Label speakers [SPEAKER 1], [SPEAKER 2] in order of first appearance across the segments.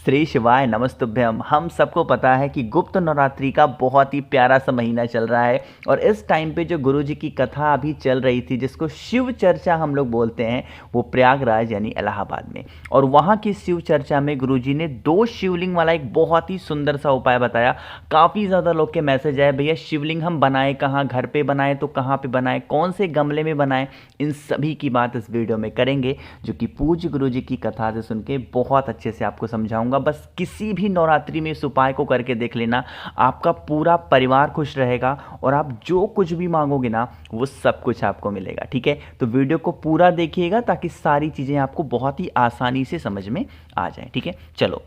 [SPEAKER 1] श्री शिवाय नमस्तुभ्यम। हम सबको पता है कि गुप्त नवरात्रि का बहुत ही प्यारा सा महीना चल रहा है और इस टाइम पे जो गुरु जी की कथा अभी चल रही थी जिसको शिव चर्चा हम लोग बोलते हैं, वो प्रयागराज यानी इलाहाबाद में। और वहाँ की शिव चर्चा में गुरु जी ने 2 शिवलिंग वाला एक बहुत ही सुंदर सा उपाय बताया। काफ़ी ज़्यादा लोग के मैसेज आए, भैया शिवलिंग हम बनाए कहाँ, घर पे बनाए तो कहाँ पे बनाए, कौन से गमले में बनाए, इन सभी की बात इस वीडियो में करेंगे, जो कि पूज्य गुरु जी की कथा से सुन के बहुत अच्छे से आपको समझाऊंगा। बस किसी भी नवरात्रि में इस उपाय को करके देख लेना, आपका पूरा परिवार खुश रहेगा और आप जो कुछ भी मांगोगे ना वो सब कुछ आपको मिलेगा। ठीक है, तो वीडियो को पूरा देखिएगा ताकि सारी चीज़ें आपको बहुत ही आसानी से समझ में आ जाए। ठीक है, चलो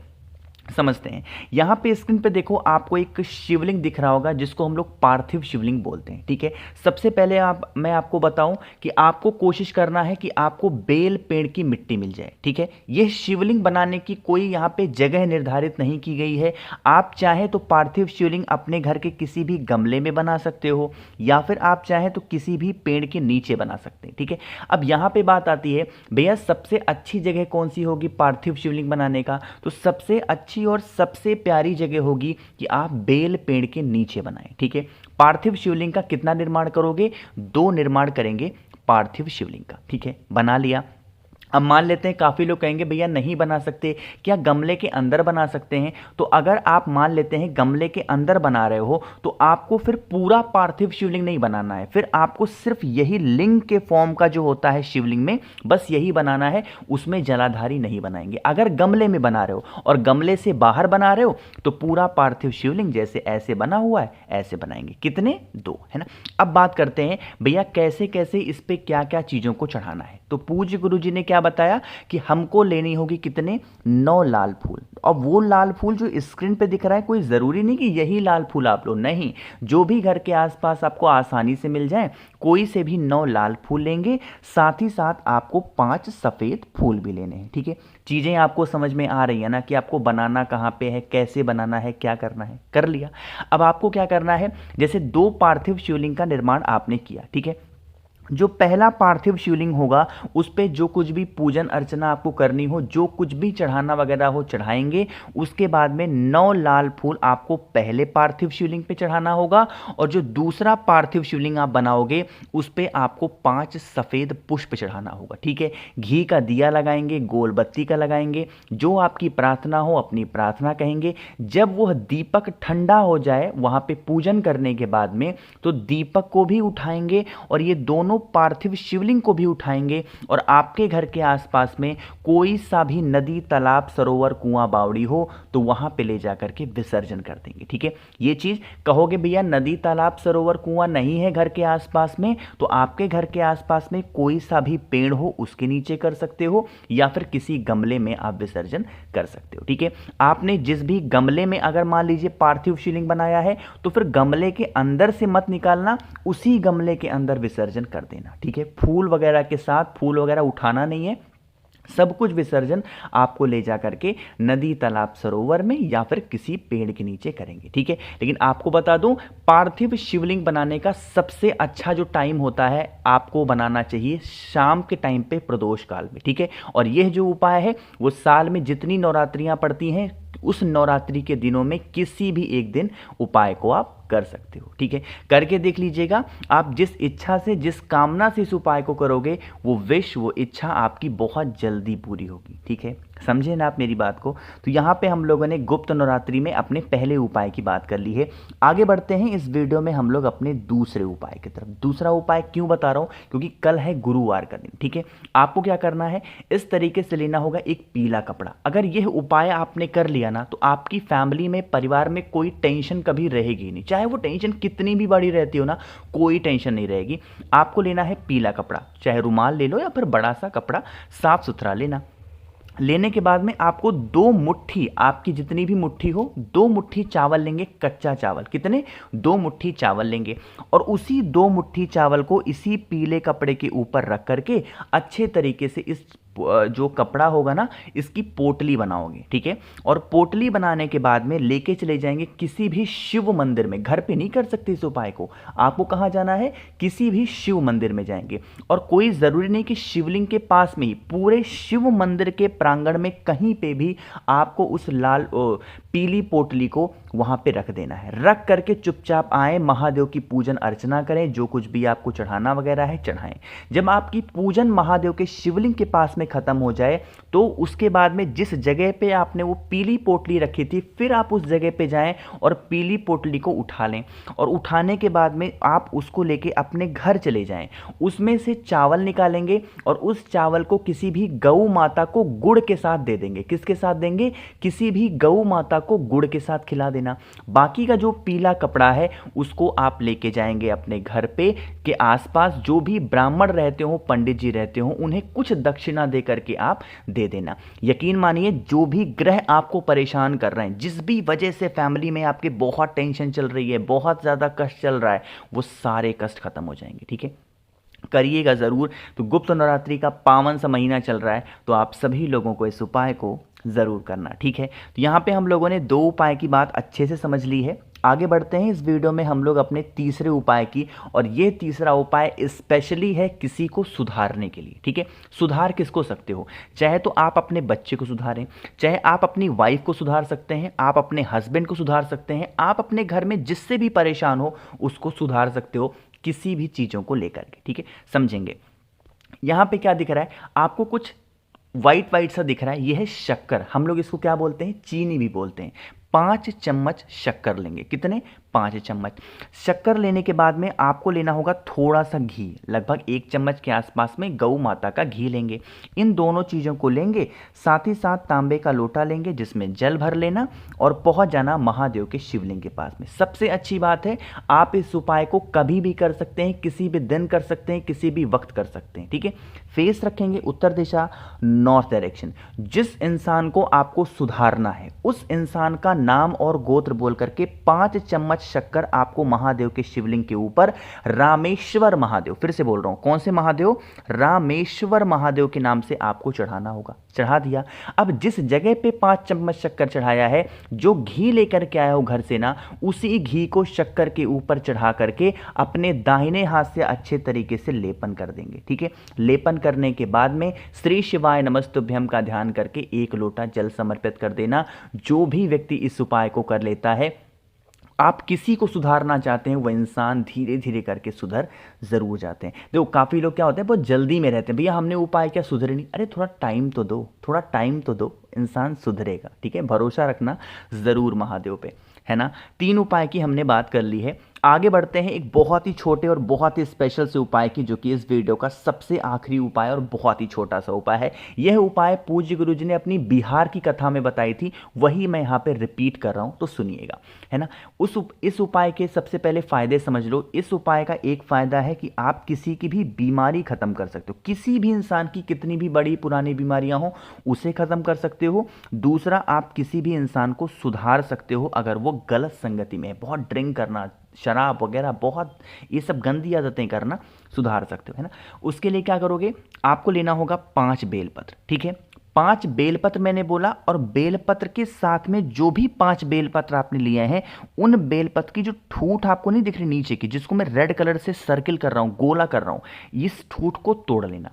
[SPEAKER 1] समझते हैं। यहाँ पे स्क्रीन पे देखो, आपको एक शिवलिंग दिख रहा होगा जिसको हम लोग पार्थिव शिवलिंग बोलते हैं। ठीक है, सबसे पहले मैं आपको बताऊं कि आपको कोशिश करना है कि आपको बेल पेड़ की मिट्टी मिल जाए। ठीक है, ये शिवलिंग बनाने की कोई यहाँ पे जगह निर्धारित नहीं की गई है। आप चाहे तो पार्थिव शिवलिंग अपने घर के किसी भी गमले में बना सकते हो या फिर आप चाहे तो किसी भी पेड़ के नीचे बना सकते हैं। ठीक है, अब यहाँ पे बात आती है, भैया सबसे अच्छी जगह कौन सी होगी पार्थिव शिवलिंग बनाने का? तो सबसे अच्छी और सबसे प्यारी जगह होगी कि आप बेल पेड़ के नीचे बनाएं। ठीक है, पार्थिव शिवलिंग का कितना निर्माण करोगे? 2 निर्माण करेंगे पार्थिव शिवलिंग का। ठीक है, बना लिया। अब मान लेते हैं काफ़ी लोग कहेंगे भैया नहीं बना सकते, क्या गमले के अंदर बना सकते हैं? तो अगर आप मान लेते हैं गमले के अंदर बना रहे हो तो आपको फिर पूरा पार्थिव शिवलिंग नहीं बनाना है, फिर आपको सिर्फ यही लिंग के फॉर्म का जो होता है शिवलिंग में, बस यही बनाना है, उसमें जलाधारी नहीं बनाएंगे। अगर गमले में बना रहे हो और गमले से बाहर बना रहे हो तो पूरा पार्थिव शिवलिंग जैसे ऐसे बना हुआ है ऐसे बनाएंगे। कितने? 2, है ना। अब बात करते हैं भैया कैसे कैसे इस पे क्या क्या चीज़ों को चढ़ाना है। तो पूज्य गुरु जी ने क्या बताया कि हमको लेनी होगी कितने? 9 लाल फूल। और वो लाल फूल जो स्क्रीन पे दिख रहा है, कोई ज़रूरी नहीं कि यही लाल फूल आप लो, नहीं, जो भी घर के आसपास आपको आसानी से मिल जाए कोई से भी 9 लाल फूल लेंगे। साथ ही साथ आपको 5 सफ़ेद फूल भी लेने हैं। ठीक है, चीज़ें आपको समझ में आ रही है ना कि आपको बनाना कहाँ पे है, कैसे बनाना है, क्या करना है, कर लिया। अब आपको क्या करना है, जैसे 2 पार्थिव शिवलिंग का निर्माण आपने किया। ठीक है, जो पहला पार्थिव शिवलिंग होगा उस पे जो कुछ भी पूजन अर्चना आपको करनी हो, जो कुछ भी चढ़ाना वगैरह हो चढ़ाएंगे। उसके बाद में 9 लाल फूल आपको पहले पार्थिव शिवलिंग पे चढ़ाना होगा और जो दूसरा पार्थिव शिवलिंग आप बनाओगे उस पे आपको 5 सफ़ेद पुष्प चढ़ाना होगा। ठीक है, घी का दिया लगाएंगे, गोल बत्ती का लगाएंगे, जो आपकी प्रार्थना हो अपनी प्रार्थना कहेंगे। जब वह दीपक ठंडा हो जाए वहाँ पे पूजन करने के बाद में, तो दीपक को भी उठाएंगे और ये दोनों पार्थिव शिवलिंग को भी उठाएंगे और आपके घर के आसपास में कोई सा भी नदी, तालाब, सरोवर, कुआं, बावड़ी हो तो वहां पे ले जाकर के विसर्जन कर देंगे। ठीक है, ये चीज कहोगे भैया नदी, तालाब, सरोवर, कुआं नहीं है घर के आसपास में, तो आपके घर के आसपास में कोई सा भी पेड़ हो उसके नीचे कर सकते हो या फिर किसी गमले में आप विसर्जन कर सकते हो। ठीक है, आपने जिस भी गमले में अगर मान लीजिए पार्थिव शिवलिंग बनाया है तो फिर गमले के अंदर से मत निकालना, उसी गमले के अंदर विसर्जन कर देना। ठीक है, फूल वगैरह के साथ फूल वगैरह उठाना नहीं है, सब कुछ विसर्जन आपको ले जा करके नदी, तालाब, सरोवर में या फिर किसी पेड़ के नीचे करेंगे। ठीक है, लेकिन आपको बता दूं पार्थिव शिवलिंग बनाने का सबसे अच्छा जो टाइम होता है आपको बनाना चाहिए शाम के टाइम पे प्रदोष काल में। ठीक है, और यह जो उपाय है वो साल में जितनी नवरात्रियां पड़ती हैं उस नवरात्रि के दिनों में किसी भी एक दिन उपाय को आप कर सकते हो। ठीक है, करके देख लीजिएगा। आप जिस इच्छा से, जिस कामना से इस उपाय को करोगे वो विश, वो इच्छा आपकी बहुत जल्दी पूरी होगी। ठीक है, समझे ना आप मेरी बात को? तो यहाँ पे हम लोगों ने गुप्त नवरात्रि में अपने पहले उपाय की बात कर ली है। आगे बढ़ते हैं इस वीडियो में हम लोग अपने दूसरे उपाय की तरफ। दूसरा उपाय क्यों बता रहा हूँ? क्योंकि कल है गुरुवार का दिन। ठीक है, आपको क्या करना है, इस तरीके से लेना होगा एक पीला कपड़ा। अगर यह उपाय आपने कर लिया ना तो आपकी फैमिली में, परिवार में कोई टेंशन कभी रहेगी नहीं, चाहे वो टेंशन कितनी भी बड़ी रहती हो ना, कोई टेंशन नहीं रहेगी। आपको लेना है पीला कपड़ा, चाहे रुमाल ले लो या फिर बड़ा सा कपड़ा साफ सुथरा लेना। लेने के बाद में आपको 2 मुट्ठी, आपकी जितनी भी मुट्ठी हो, 2 मुट्ठी चावल लेंगे, कच्चा चावल। कितने? 2 मुट्ठी चावल लेंगे और उसी 2 मुट्ठी चावल को इसी पीले कपड़े के ऊपर रख करके अच्छे तरीके से इस जो कपड़ा होगा ना, इसकी पोटली बनाओगे, ठीक है। और पोटली बनाने के बाद में लेके चले जाएंगे किसी भी शिव मंदिर में। घर पे नहीं कर सकते इस उपाय को, आपको कहाँ जाना है, किसी भी शिव मंदिर में जाएंगे। और कोई ज़रूरी नहीं कि शिवलिंग के पास में ही, पूरे शिव मंदिर के प्रांगण में कहीं पे भी आपको उस पीली पोटली को वहाँ पे रख देना है। रख करके चुपचाप आए, महादेव की पूजन अर्चना करें, जो कुछ भी आपको चढ़ाना वगैरह है चढ़ाएं। जब आपकी पूजन महादेव के शिवलिंग के पास में खत्म हो जाए तो उसके बाद में जिस जगह पे आपने वो पीली पोटली रखी थी, फिर आप उस जगह पे जाएं और पीली पोटली को उठा लें। और उठाने के बाद में आप उसको लेके अपने घर चले जाएं। उसमें से चावल निकालेंगे और उस चावल को किसी भी गऊ माता को गुड़ के साथ दे देंगे। किसके साथ देंगे, किसी भी गऊ माता को गुड़ के साथ खिला देना। बाकी का जो पीला कपड़ा है उसको आप लेके जाएंगे अपने घर पे के आसपास जो भी ब्राह्मण रहते हो, पंडित जी रहते हो, उन्हें कुछ दक्षिणा दे करके आप दे देना। यकीन मानिए, जो भी ग्रह आपको परेशान कर रहे हैं, जिस भी वजह से फैमिली में आपके बहुत टेंशन चल रही है, बहुत ज़्यादा कष्ट चल रहा है, वो सारे कष्ट खत्म हो जाएंगे, ठीक है। करिएगा ज़रूर। तो गुप्त नवरात्रि का पावन सा महीना चल रहा है, तो आप सभी लोगों को इस उपाय को ज़रूर करना, ठीक है। तो यहाँ पे हम लोगों ने 2 उपाय की बात अच्छे से समझ ली है। आगे बढ़ते हैं इस वीडियो में हम लोग अपने तीसरे उपाय की, और ये तीसरा उपाय स्पेशली है किसी को सुधारने के लिए, ठीक है। सुधार किसको सकते हो, चाहे तो आप अपने बच्चे को सुधारें, चाहे आप अपनी वाइफ को सुधार सकते हैं, आप अपने हस्बैंड को सुधार सकते हैं, आप अपने घर में जिससे भी परेशान हो उसको सुधार सकते हो, किसी भी चीज़ों को लेकर के, ठीक है। समझेंगे। यहाँ पे क्या दिख रहा है आपको, कुछ वाइट वाइट सा दिख रहा है, यह है शक्कर। हम लोग इसको क्या बोलते हैं, चीनी भी बोलते हैं। 5 चम्मच शक्कर लेंगे। कितने, 5 चम्मच शक्कर लेने के बाद में आपको लेना होगा थोड़ा सा घी, लगभग 1 चम्मच के आसपास में गऊ माता का घी लेंगे। इन दोनों चीज़ों को लेंगे, साथ ही साथ तांबे का लोटा लेंगे जिसमें जल भर लेना और पहुंच जाना महादेव के शिवलिंग के पास में। सबसे अच्छी बात है, आप इस उपाय को कभी भी कर सकते हैं, किसी भी दिन कर सकते हैं, किसी भी वक्त कर सकते हैं, ठीक है। फेस रखेंगे उत्तर दिशा, नॉर्थ डायरेक्शन। जिस इंसान को आपको सुधारना है उस इंसान का नाम और गोत्र बोल करके 5 चम्मच शक्कर आपको महादेव के शिवलिंग के ऊपर रामेश्वर महादेव, फिर से बोल रहा हूं, कौन से महादेव, रामेश्वर महादेव के नाम से आपको चढ़ाना होगा। चढ़ा दिया। अब जिस जगह पे 5 चम्मच शक्कर चढ़ाया है, जो घी लेकर के आया हो घर से ना, उसी घी को शक्कर के ऊपर चढ़ा करके अपने दाहिने हाथ से अच्छे तरीके से लेपन कर देंगे, ठीक है। लेपन करने के बाद में श्री शिवाय नमस्तुभ्यम का ध्यान करके 1 लोटा जल समर्पित कर देना। जो भी व्यक्ति इस उपाय को कर लेता है, आप किसी को सुधारना चाहते हैं, वह इंसान धीरे धीरे करके सुधर जरूर जाते हैं। देखो काफ़ी लोग क्या होते हैं, बहुत जल्दी में रहते हैं, भैया हमने उपाय क्या सुधरे नहीं, अरे थोड़ा टाइम तो दो, थोड़ा टाइम तो दो, इंसान सुधरेगा, ठीक है। भरोसा रखना ज़रूर महादेव पे, है ना। 3 उपाय की हमने बात कर ली है। आगे बढ़ते हैं एक बहुत ही छोटे और बहुत ही स्पेशल से उपाय की, जो कि इस वीडियो का सबसे आखिरी उपाय और बहुत ही छोटा सा उपाय है। यह उपाय पूज्य गुरुजी ने अपनी बिहार की कथा में बताई थी, वही मैं यहाँ पे रिपीट कर रहा हूँ, तो सुनिएगा, है ना। इस उपाय के सबसे पहले फायदे समझ लो। इस उपाय का एक फायदा है कि आप किसी की भी बीमारी खत्म कर सकते हो, किसी भी इंसान की कितनी भी बड़ी पुरानी बीमारियां हो उसे खत्म कर सकते हो। दूसरा, आप किसी भी इंसान को सुधार सकते हो अगर वो गलत संगति में है, बहुत ड्रिंक करना, शराब वगैरह, बहुत ये सब गंदी आदतें करना, सुधार सकते हो, है ना। उसके लिए क्या करोगे, आपको लेना होगा 5 बेलपत्र, ठीक है। 5 बेलपत्र मैंने बोला, और बेलपत्र के साथ में जो भी 5 बेलपत्र आपने लिए हैं, उन बेलपत्र की जो ठूठ आपको नहीं दिख रही नीचे की, जिसको मैं रेड कलर से सर्किल कर रहा हूं, गोला कर रहा हूं, इस ठूठ को तोड़ लेना।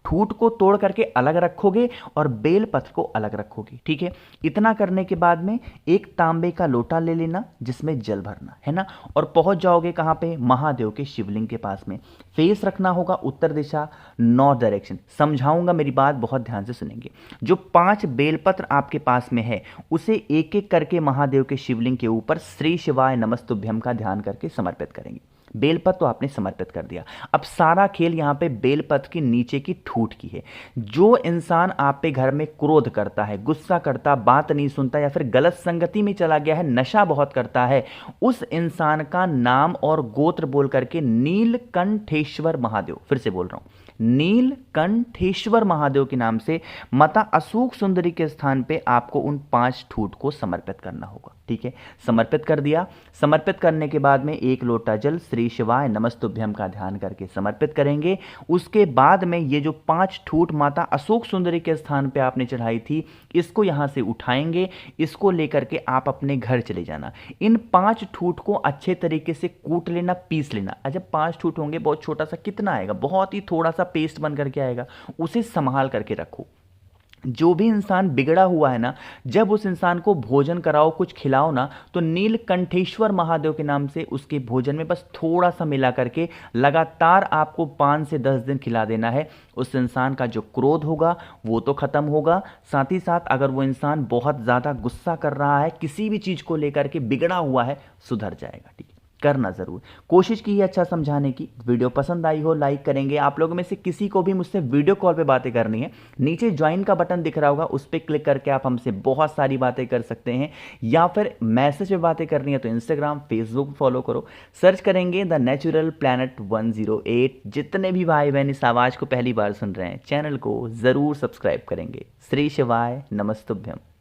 [SPEAKER 1] ठूठ को तोड़ करके अलग रखोगे और बेलपत्र को अलग रखोगे, ठीक है। इतना करने के बाद में एक तांबे का लोटा ले लेना जिसमें जल भरना, है ना, और पहुंच जाओगे कहां पे, महादेव के शिवलिंग के पास में। फेस रखना होगा उत्तर दिशा, नॉर्थ डायरेक्शन। समझाऊंगा, मेरी बात बहुत ध्यान से सुनेंगे। जो 5 बेलपत्र आपके पास में है, उसे एक एक करके महादेव के शिवलिंग के ऊपर श्री शिवाय नमस्तुभ्यम का ध्यान करके समर्पित करेंगे। बेलपत्र तो आपने समर्पित कर दिया। अब सारा खेल यहाँ पे बेलपत्र के नीचे की ठूठ की है। जो इंसान आप पे घर में क्रोध करता है, गुस्सा करता, बात नहीं सुनता, या फिर गलत संगति में चला गया है, नशा बहुत करता है, उस इंसान का नाम और गोत्र बोल करके नीलकंठेश्वर महादेव, फिर से बोल रहा हूँ, नीलकंठेश्वर महादेव के नाम से माता अशोक सुंदरी के स्थान पे आपको उन 5 ठूठ को समर्पित करना होगा। ठीक है, समर्पित कर दिया। समर्पित करने के बाद में 1 लोटा जल श्री शिवाय नमस्तुभ्यम का ध्यान करके समर्पित करेंगे। उसके बाद में ये जो 5 ठूठ माता अशोक सुंदरी के स्थान पे आपने चढ़ाई थी, इसको यहाँ से उठाएंगे, इसको लेकर के आप अपने घर चले जाना। इन 5 ठूठ को अच्छे तरीके से कूट लेना, पीस लेना। जब 5 ठूठ होंगे, बहुत छोटा सा कितना आएगा, बहुत ही थोड़ा सा पेस्ट बन करके आएगा, उसे संभाल करके रखो। जो भी इंसान बिगड़ा हुआ है ना, जब उस इंसान को भोजन कराओ, कुछ खिलाओ ना, तो नीलकंठेश्वर महादेव के नाम से उसके भोजन में बस थोड़ा सा मिला करके लगातार आपको 5 से 10 दिन खिला देना है। उस इंसान का जो क्रोध होगा वो तो खत्म होगा, साथ ही साथ अगर वो इंसान बहुत ज़्यादा गुस्सा कर रहा है, किसी भी चीज़ को लेकर के बिगड़ा हुआ है, सुधर जाएगा। ठीक है, करना ज़रूर, कोशिश की है अच्छा समझाने की। वीडियो पसंद आई हो लाइक करेंगे। आप लोगों में से किसी को भी मुझसे वीडियो कॉल पे बातें करनी है, नीचे ज्वाइन का बटन दिख रहा होगा, उस पर क्लिक करके आप हमसे बहुत सारी बातें कर सकते हैं। या फिर मैसेज पे बातें करनी है तो इंस्टाग्राम फेसबुक फॉलो करो, सर्च करेंगे द नेचुरल प्लैनेट 108। जितने भी भाई बहन इस आवाज़ को पहली बार सुन रहे हैं, चैनल को ज़रूर सब्सक्राइब करेंगे। श्री शिवाय नमस्तुभ्यम।